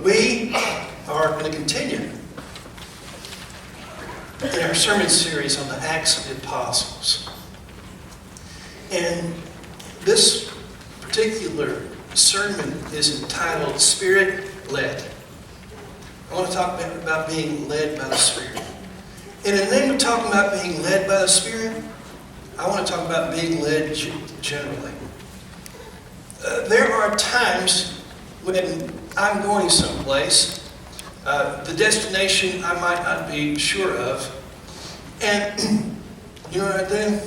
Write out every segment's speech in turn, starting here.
We are going to continue in our sermon series on the Acts of the Apostles. And this particular sermon is entitled Spirit-Led. I want to talk about being led by the Spirit. And in the name of talking about being led by the Spirit, I want to talk about being led generally. There are times when I'm going someplace, the destination I might not be sure of, and you know what I do?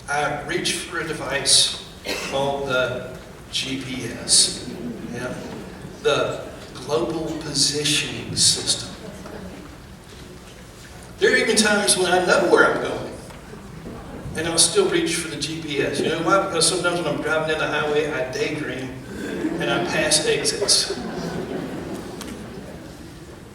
I reach for a device called the GPS, the Global Positioning System. There are even times when I know where I'm going, and I'll still reach for the GPS. You know why? Because sometimes when I'm driving down the highway, I daydream and I pass exits.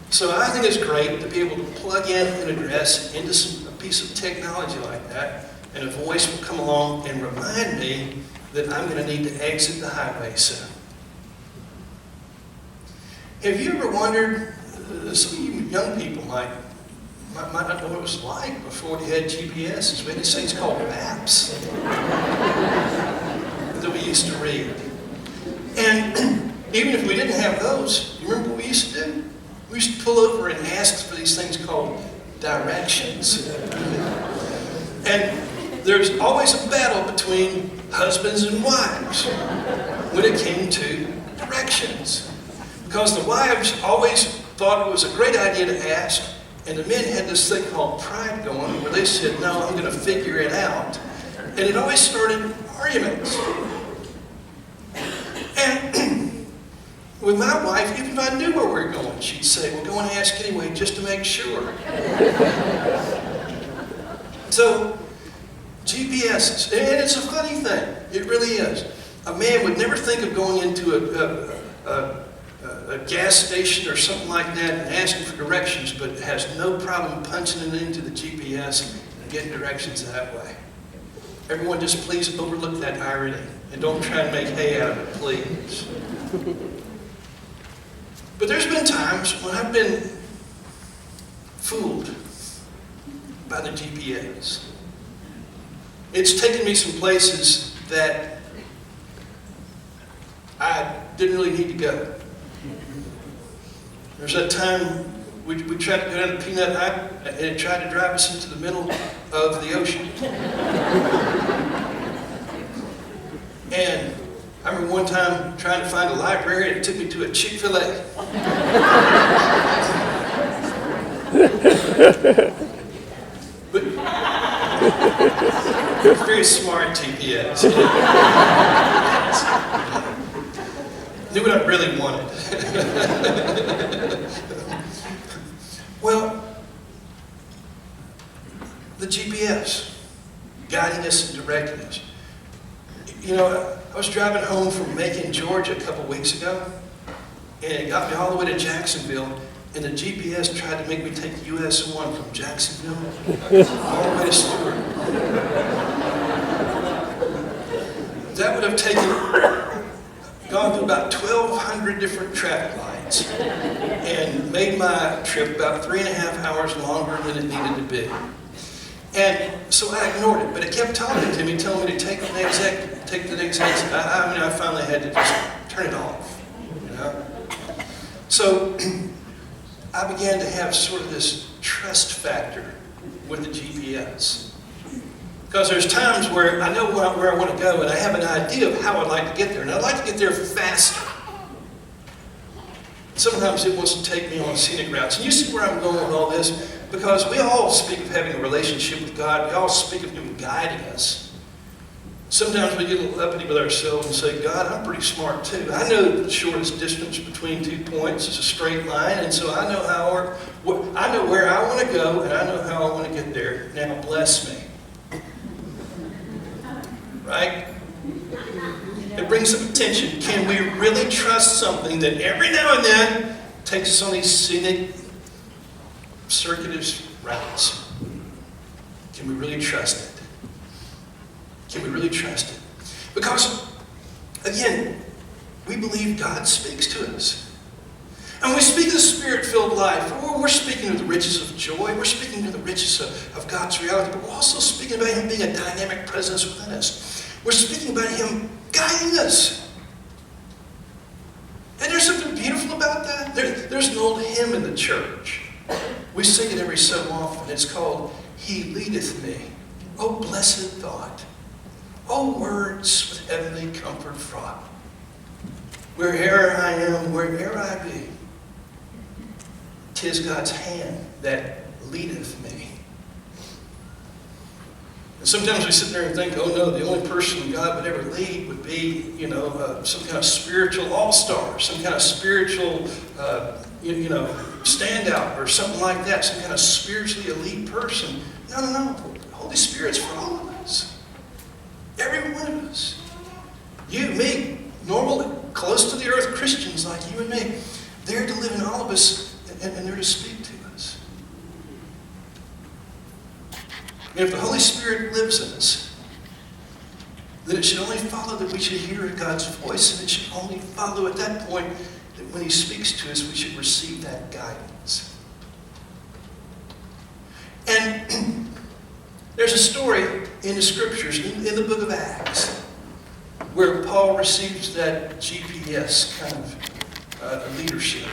So I think it's great to be able to plug in an address into a piece of technology like that, and a voice will come along and remind me that I'm going to need to exit the highway soon. Have you ever wondered, some of you young people might not know what it was like before we had GPSs. We had these things called maps that we used to read. And even if we didn't have those, you remember what we used to do? We used to pull over and ask for these things called directions. And there's always a battle between husbands and wives when it came to directions. Because the wives always thought it was a great idea to ask, and the men had this thing called pride going, where they said, no, I'm going to figure it out. And it always started arguments. And with my wife, even if I knew where we were going, she'd say, well, go and ask anyway, just to make sure. So, GPSs, and it's a funny thing. It really is. A man would never think of going into a gas station or something like that and asking for directions, but has no problem punching it into the GPS and getting directions that way. Everyone just please overlook that irony and don't try and make hay out of it, please. But there's been times when I've been fooled by the GPS. It's taken me some places that I didn't really need to go. There's that time we tried to go down to Peanut Island, and it tried to drive us into the middle of the ocean. And I remember one time trying to find a library, and it took me to a Chick-fil-A. But it was very smart GPS. Knew what I really wanted. Well, the GPS guiding us and directing us. You know, I was driving home from Macon, Georgia a couple weeks ago, and it got me all the way to Jacksonville, and the GPS tried to make me take US 1 from Jacksonville all the way to Stuart. That would have gone through about 1,200 different traffic lights and made my trip about 3.5 hours longer than it needed to be. And so I ignored it, but it kept talking to me, telling me to take the next exit. I finally had to just turn it off, you know. So I began to have sort of this trust factor with the GPS. Because there's times where I know where I want to go, and I have an idea of how I'd like to get there, and I'd like to get there faster. Sometimes it wants to take me on scenic routes. And you see where I'm going with all this? Because we all speak of having a relationship with God. We all speak of Him guiding us. Sometimes we get a little uppity with ourselves and say, God, I'm pretty smart too. I know the shortest distance between 2 points is a straight line, and so I know where I want to go, and I know how I want to get there. Now bless me. Right? It brings up attention. Can we really trust something that every now and then takes us on these scenic, circuitous routes? Can we really trust it? Can we really trust it? Because, again, we believe God speaks to us. And when we speak of the Spirit-filled life, we're speaking of the riches of joy. We're speaking of the riches of God's reality. But we're also speaking about Him being a dynamic presence within us. We're speaking about Him guiding us. And there's something beautiful about that. There's an old hymn in the church. We sing it every so often. It's called, He Leadeth Me. Oh, blessed thought. Oh, words with heavenly comfort fraught. Where'er I am, where'er I be, 'tis God's hand that leadeth me. And sometimes we sit there and think, oh no, the only person God would ever lead would be, some kind of spiritual all-star, some kind of spiritual, standout or something like that, some kind of spiritually elite person. No. The Holy Spirit's for all of us. Every one of us. You, me, normal, close to the earth Christians like you and me. They're to live in all of us and they're to speak to us. And if the Holy Spirit lives in us, then it should only follow that we should hear God's voice, and it should only follow at that point that when He speaks to us, we should receive that guidance. And there's a story in the Scriptures, in the book of Acts, where Paul receives that GPS kind of leadership.